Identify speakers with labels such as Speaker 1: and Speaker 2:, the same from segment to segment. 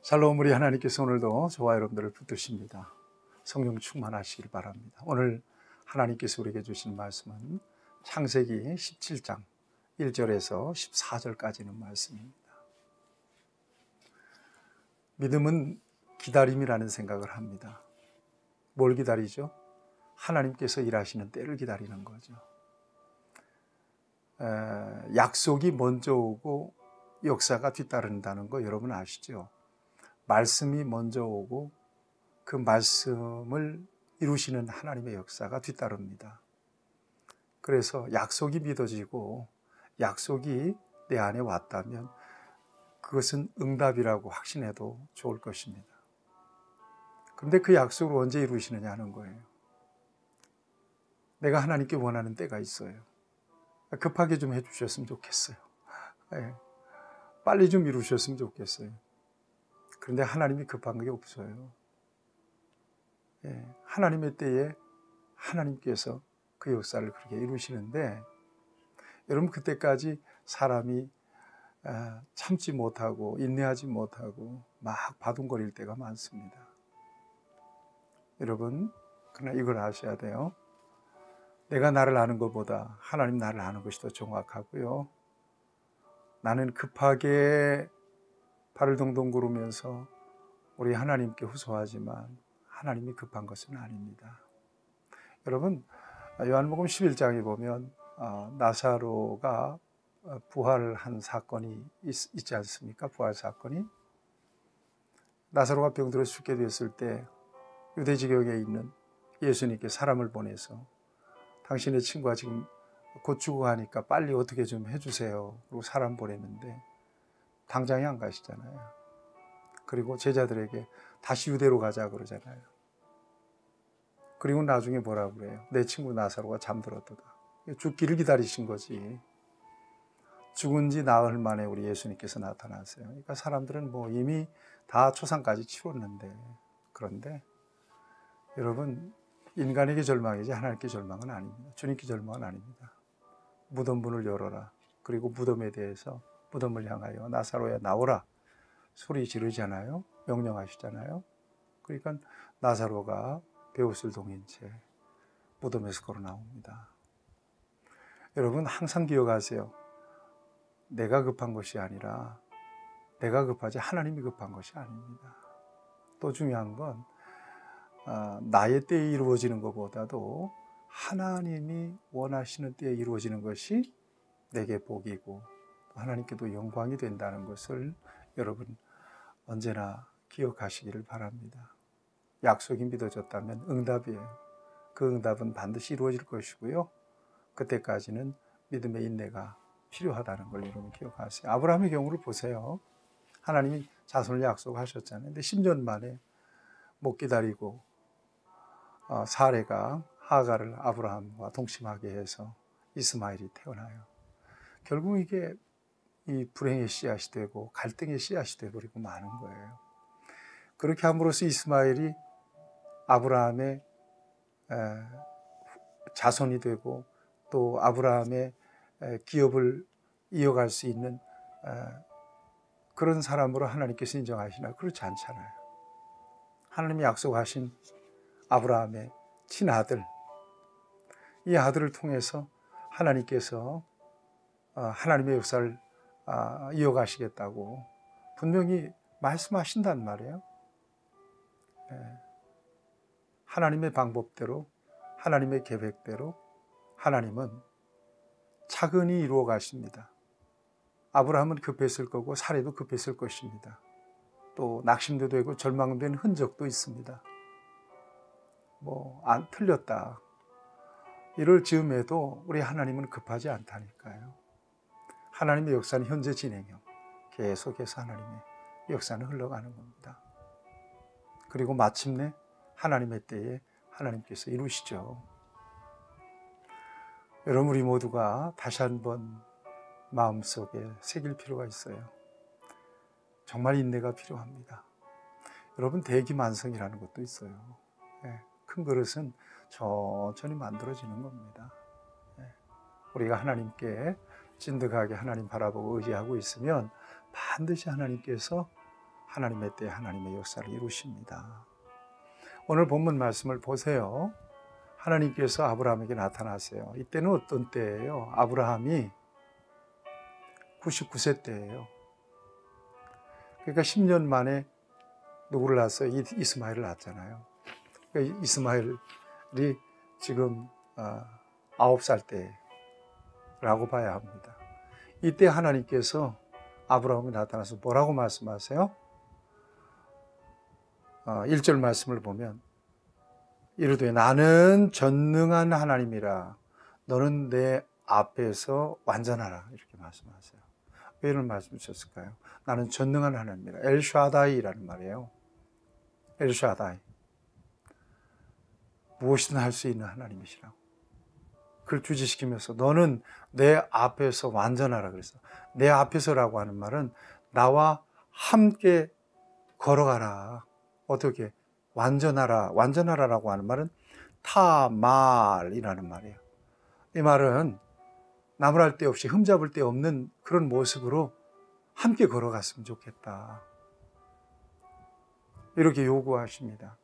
Speaker 1: 샬롬, 우리 하나님께서 오늘도 저와 여러분들을 붙드십니다. 성령 충만하시길 바랍니다. 오늘 하나님께서 우리에게 주신 말씀은 창세기 17장 1절에서 14절까지 있는 말씀입니다. 믿음은 기다림이라는 생각을 합니다. 뭘 기다리죠? 하나님께서 일하시는 때를 기다리는 거죠. 약속이 먼저 오고 역사가 뒤따른다는 거 여러분 아시죠? 말씀이 먼저 오고 그 말씀을 이루시는 하나님의 역사가 뒤따릅니다. 그래서 약속이 믿어지고 약속이 내 안에 왔다면 그것은 응답이라고 확신해도 좋을 것입니다. 그런데 그 약속을 언제 이루시느냐 하는 거예요. 내가 하나님께 원하는 때가 있어요. 급하게 좀 해주셨으면 좋겠어요. 빨리 좀 이루셨으면 좋겠어요. 그런데 하나님이 급한 게 없어요. 하나님의 때에 하나님께서 그 역사를 그렇게 이루시는데, 여러분 그때까지 사람이 참지 못하고 인내하지 못하고 막 바둥거릴 때가 많습니다. 여러분, 그러나 이걸 아셔야 돼요. 내가 나를 아는 것보다 하나님 나를 아는 것이 더 정확하고요. 나는 급하게 발을 동동 구르면서 우리 하나님께 호소하지만 하나님이 급한 것은 아닙니다. 여러분, 요한복음 11장에 보면 나사로가 부활한 사건이 있지 않습니까? 부활 사건이. 나사로가 병들어 죽게 되었을 때 유대 지역에 있는 예수님께 사람을 보내서 당신의 친구가 지금 곧 죽어가니까 빨리 어떻게 좀 해주세요. 그리고 사람 보냈는데 당장에 안 가시잖아요. 그리고 제자들에게 다시 유대로 가자 그러잖아요. 그리고 나중에 뭐라고 그래요? 내 친구 나사로가 잠들었도다. 죽기를 기다리신 거지. 죽은 지 나흘 만에 우리 예수님께서 나타나세요. 그러니까 사람들은 뭐 이미 다 초상까지 치렀는데, 그런데 여러분, 인간에게 절망이지 하나님께 절망은 아닙니다. 주님께 절망은 아닙니다. 무덤 문을 열어라. 그리고 무덤에 대해서 무덤을 향하여 나사로야 나오라 소리 지르잖아요. 명령하시잖아요. 그러니까 나사로가 베옷을 동인 채 무덤에서 걸어 나옵니다. 여러분 항상 기억하세요. 내가 급한 것이 아니라 내가 급하지 하나님이 급한 것이 아닙니다. 또 중요한 건 나의 때에 이루어지는 것보다도 하나님이 원하시는 때에 이루어지는 것이 내게 복이고 하나님께도 영광이 된다는 것을 여러분 언제나 기억하시기를 바랍니다. 약속이 믿어졌다면 응답이에요. 그 응답은 반드시 이루어질 것이고요. 그때까지는 믿음의 인내가 필요하다는 걸 여러분 기억하세요. 아브라함의 경우를 보세요. 하나님이 자손을 약속하셨잖아요. 근데 10년 만에 못 기다리고 사레가 하가를 아브라함과 동침하게 해서 이스마엘이 태어나요. 결국 이게 이 불행의 씨앗이 되고 갈등의 씨앗이 되어버리고 마는 거예요. 그렇게 함으로써 이스마엘이 아브라함의 자손이 되고 또 아브라함의 기업을 이어갈 수 있는 그런 사람으로 하나님께서 인정하시나? 그렇지 않잖아요. 하나님이 약속하신 아브라함의 친아들, 이 아들을 통해서 하나님께서 하나님의 역사를 이어가시겠다고 분명히 말씀하신단 말이에요. 하나님의 방법대로, 하나님의 계획대로 하나님은 차근히 이루어 가십니다. 아브라함은 급했을 거고 사레도 급했을 것입니다. 또 낙심도 되고 절망된 흔적도 있습니다. 안 틀렸다. 이럴 즈음에도 우리 하나님은 급하지 않다니까요. 하나님의 역사는 현재 진행형. 계속해서 하나님의 역사는 흘러가는 겁니다. 그리고 마침내 하나님의 때에 하나님께서 이루시죠. 여러분, 우리 모두가 다시 한번 마음속에 새길 필요가 있어요. 정말 인내가 필요합니다. 여러분, 대기만성이라는 것도 있어요. 큰 그릇은 천천히 만들어지는 겁니다. 우리가 하나님께 찐득하게 하나님 바라보고 의지하고 있으면 반드시 하나님께서 하나님의 때에 하나님의 역사를 이루십니다. 오늘 본문 말씀을 보세요. 하나님께서 아브라함에게 나타나세요. 이때는 어떤 때예요? 아브라함이 99세 때예요. 그러니까 10년 만에 누구를 낳았어요? 이스마엘을 낳았잖아요. 그러니까 이스마엘이 지금 9살 때라고 봐야 합니다. 이때 하나님께서 아브라함에 나타나서 뭐라고 말씀하세요? 1절 말씀을 보면 이르되 나는 전능한 하나님이라 너는 내 앞에서 완전하라 이렇게 말씀하세요. 왜 이런 말씀을 주셨을까요? 나는 전능한 하나님이라. 엘샤다이라는 말이에요. 엘샤다이. 무엇이든 할 수 있는 하나님이시라고. 그걸 주지시키면서 너는 내 앞에서 완전하라 그랬어. 내 앞에서라고 하는 말은 나와 함께 걸어가라. 어떻게? 완전하라. 완전하라라고 하는 말은 타말이라는 말이에요. 이 말은 나무랄 데 없이 흠잡을 데 없는 그런 모습으로 함께 걸어갔으면 좋겠다. 이렇게 요구하십니다.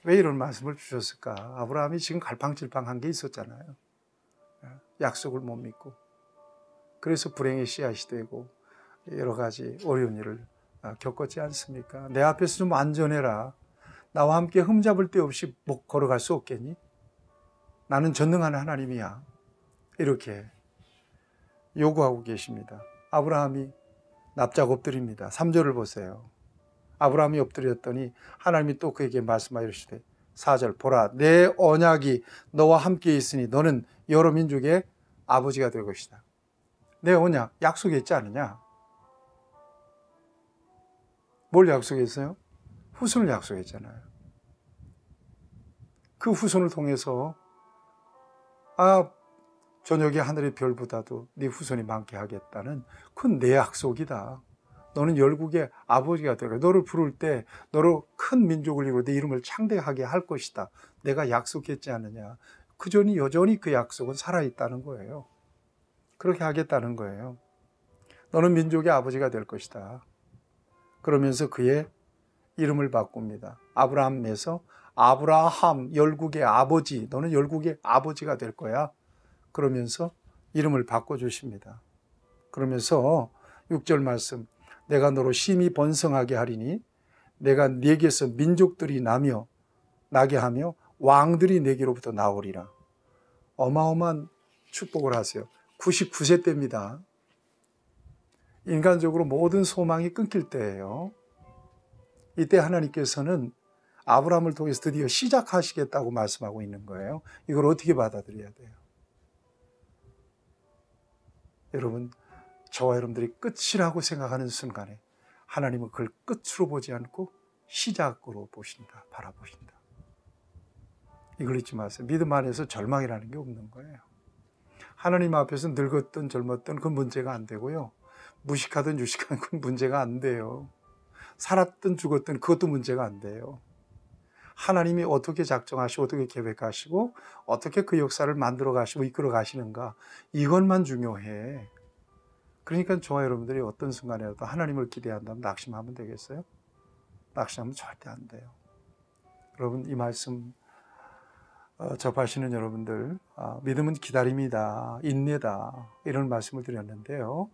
Speaker 1: 왜 이런 말씀을 주셨을까? 아브라함이 지금 갈팡질팡한 게 있었잖아요. 약속을 못 믿고. 그래서 불행의 씨앗이 되고 여러 가지 어려운 일을 겪었지 않습니까? 내 앞에서 좀 안전해라. 나와 함께 흠잡을 데 없이 걸어갈 수 없겠니? 나는 전능한 하나님이야. 이렇게 요구하고 계십니다. 아브라함이 납작 엎드립니다. 3절을 보세요. 아브라함이 엎드렸더니 하나님이 또 그에게 말씀하여 이르시되 4절 보라 내 언약이 너와 함께 있으니 너는 여러 민족의 아버지가 될 것이다. 내 언약 약속했지 않느냐? 뭘 약속했어요? 후손을 약속했잖아요. 그 후손을 통해서 저녁에 하늘의 별보다도 네 후손이 많게 하겠다는 그건 내 약속이다. 너는 열국의 아버지가 되고 너를 부를 때 너로 큰 민족을 이루고 내 이름을 창대하게 할 것이다. 내가 약속했지 않느냐. 그전이 여전히 그 약속은 살아있다는 거예요. 그렇게 하겠다는 거예요. 너는 민족의 아버지가 될 것이다. 그러면서 그의 이름을 바꿉니다. 아브라함에서 아브라함 열국의 아버지, 너는 열국의 아버지가 될 거야. 그러면서 이름을 바꿔주십니다. 그러면서 6절 말씀 내가 너로 심히 번성하게 하리니 내가 네게서 민족들이 나게 하며 왕들이 네게로부터 나오리라. 어마어마한 축복을 하세요. 99세 때입니다. 인간적으로 모든 소망이 끊길 때예요. 이때 하나님께서는 아브라함을 통해서 드디어 시작하시겠다고 말씀하고 있는 거예요. 이걸 어떻게 받아들여야 돼요? 여러분, 저와 여러분들이 끝이라고 생각하는 순간에 하나님은 그걸 끝으로 보지 않고 시작으로 보신다, 바라보신다. 이걸 잊지 마세요. 믿음 안에서 절망이라는 게 없는 거예요. 하나님 앞에서 늙었든 젊었든 그 문제가 안 되고요. 무식하든 유식하든 그 문제가 안 돼요. 살았든 죽었든 그것도 문제가 안 돼요. 하나님이 어떻게 작정하시고 어떻게 계획하시고 어떻게 그 역사를 만들어 가시고 이끌어 가시는가 이것만 중요해. 그러니까 저와 여러분들이 어떤 순간에라도 하나님을 기대한다면 낙심하면 되겠어요? 낙심하면 절대 안 돼요. 여러분 이 말씀 접하시는 여러분들 믿음은 기다림이다, 인내다 이런 말씀을 드렸는데요.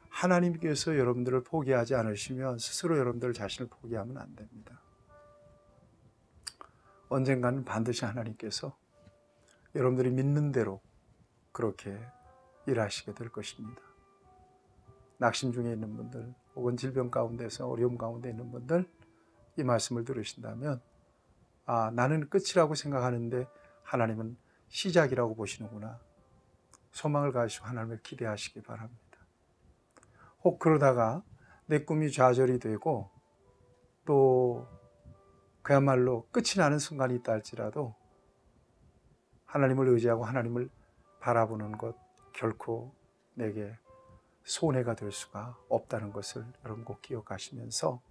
Speaker 1: 하나님께서 여러분들을 포기하지 않으시면 스스로 여러분들 자신을 포기하면 안 됩니다. 언젠가는 반드시 하나님께서 여러분들이 믿는 대로 그렇게 일하시게 될 것입니다. 낙심 중에 있는 분들 혹은 질병 가운데서 어려움 가운데 있는 분들 이 말씀을 들으신다면 나는 끝이라고 생각하는데 하나님은 시작이라고 보시는구나. 소망을 가지시고 하나님을 기대하시기 바랍니다. 혹 그러다가 내 꿈이 좌절이 되고 또 그야말로 끝이 나는 순간이 있다 할지라도 하나님을 의지하고 하나님을 바라보는 것 결코 내게 손해가 될 수가 없다는 것을 여러분 꼭 기억하시면서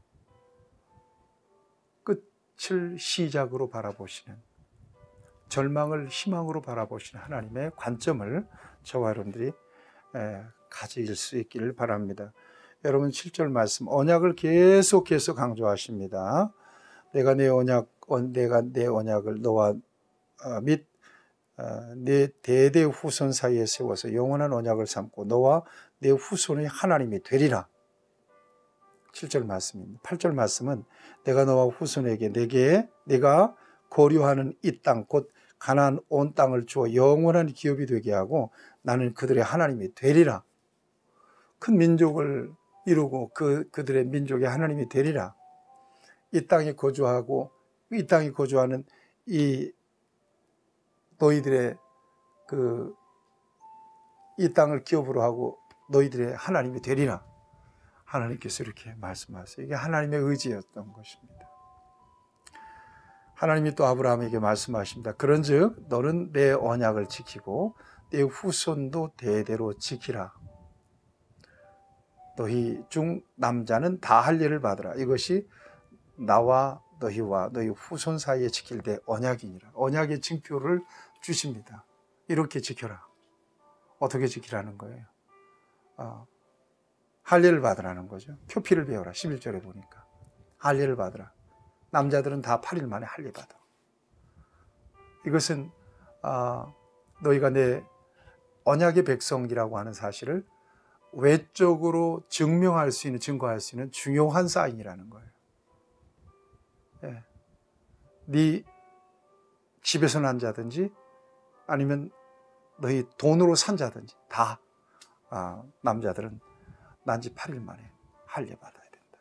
Speaker 1: 끝을 시작으로 바라보시는 절망을 희망으로 바라보시는 하나님의 관점을 저와 여러분들이 가질 수 있기를 바랍니다. 여러분 7절 말씀 언약을 계속해서 강조하십니다. 내가 내 언약을 너와 및 내 대대 후손 사이에 세워서 영원한 언약을 삼고 너와 내 후손의 하나님이 되리라. 7절 말씀입니다. 8절 말씀은 내가 너와 후손에게 내가 거류하는 이 땅 곧 가나안 온 땅을 주어 영원한 기업이 되게 하고 나는 그들의 하나님이 되리라. 큰 민족을 이루고 그들의 민족의 하나님이 되리라. 이 땅에 거주하고 이 땅에 거주하는 이 너희들의 이 땅을 기업으로 하고 너희들의 하나님이 되리라. 하나님께서 이렇게 말씀하세요. 이게 하나님의 의지였던 것입니다. 하나님이 또 아브라함에게 말씀하십니다. 그런즉 너는 내 언약을 지키고 내 후손도 대대로 지키라. 너희 중 남자는 다 할 일을 받으라. 이것이 나와 너희와 너희 후손 사이에 지킬 때 언약이니라. 언약의 징표를 주십니다. 이렇게 지켜라. 어떻게 지키라는 거예요? 할 일을 받으라는 거죠. 표피를 배워라. 11절에 보니까 할 일을 받으라. 남자들은 다 8일 만에 할 일 받아. 이것은 너희가 내 언약의 백성이라고 하는 사실을 외적으로 증명할 수 있는, 증거할 수 있는 중요한 사인이라는 거예요. 예. 네 집에서 난 자든지 아니면 너희 돈으로 산 자든지 다 남자들은 난 지 8일 만에 할례 받아야 된다.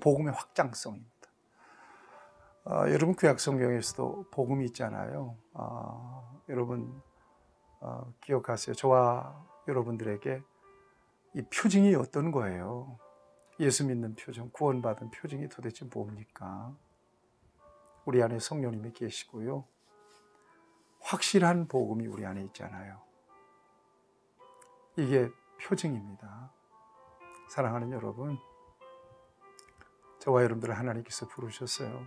Speaker 1: 복음의 확장성입니다. 여러분 구약 성경에서도 복음이 있잖아요. 여러분 기억하세요. 저와 여러분들에게 이 표징이 어떤 거예요? 예수 믿는 표징, 구원받은 표징이 도대체 뭡니까? 우리 안에 성령님이 계시고요. 확실한 복음이 우리 안에 있잖아요. 이게 표징입니다. 사랑하는 여러분, 저와 여러분들을 하나님께서 부르셨어요.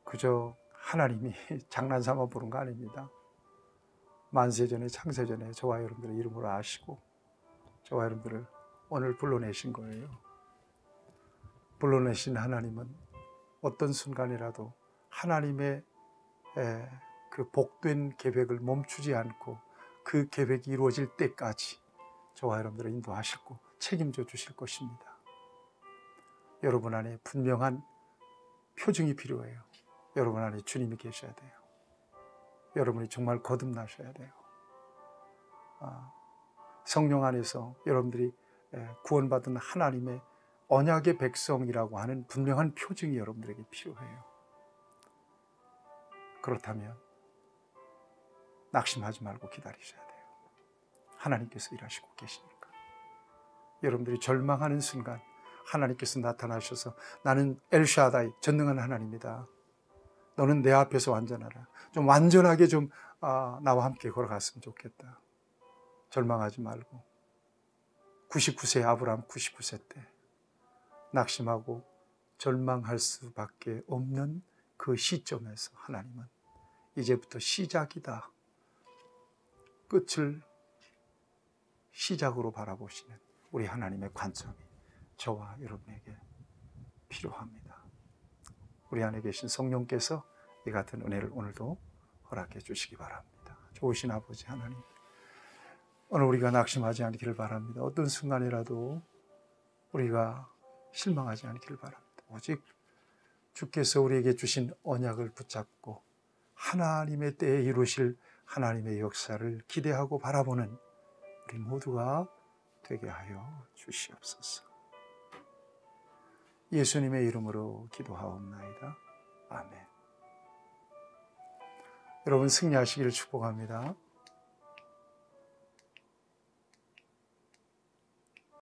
Speaker 1: 그저 하나님이 장난삼아 부른 거 아닙니다. 만세전에 창세전에 저와 여러분들의 이름으로 아시고 저와 여러분들을 오늘 불러내신 거예요. 불러내신 하나님은 어떤 순간이라도 하나님의 그 복된 계획을 멈추지 않고 그 계획이 이루어질 때까지 저와 여러분들을 인도하시고 책임져 주실 것입니다. 여러분 안에 분명한 표징이 필요해요. 여러분 안에 주님이 계셔야 돼요. 여러분이 정말 거듭나셔야 돼요. 성령 안에서 여러분들이 구원받은 하나님의 언약의 백성이라고 하는 분명한 표징이 여러분들에게 필요해요. 그렇다면 낙심하지 말고 기다리셔야 돼요. 하나님께서 일하시고 계시니까. 여러분들이 절망하는 순간 하나님께서 나타나셔서 나는 엘샤다이, 전능한 하나님이다. 너는 내 앞에서 완전하라. 좀 완전하게 좀 나와 함께 걸어갔으면 좋겠다. 절망하지 말고 99세 아브라함 99세 때 낙심하고 절망할 수밖에 없는 그 시점에서 하나님은 이제부터 시작이다. 끝을 시작으로 바라보시는 우리 하나님의 관점이 저와 여러분에게 필요합니다. 우리 안에 계신 성령께서 이 같은 은혜를 오늘도 허락해 주시기 바랍니다. 좋으신 아버지 하나님, 오늘 우리가 낙심하지 않기를 바랍니다. 어떤 순간이라도 우리가 실망하지 않기를 바랍니다. 오직 주께서 우리에게 주신 언약을 붙잡고 하나님의 때에 이루실 하나님의 역사를 기대하고 바라보는 우리 모두가 되게 하여 주시옵소서. 예수님의 이름으로 기도하옵나이다. 아멘. 여러분 승리하시기를 축복합니다.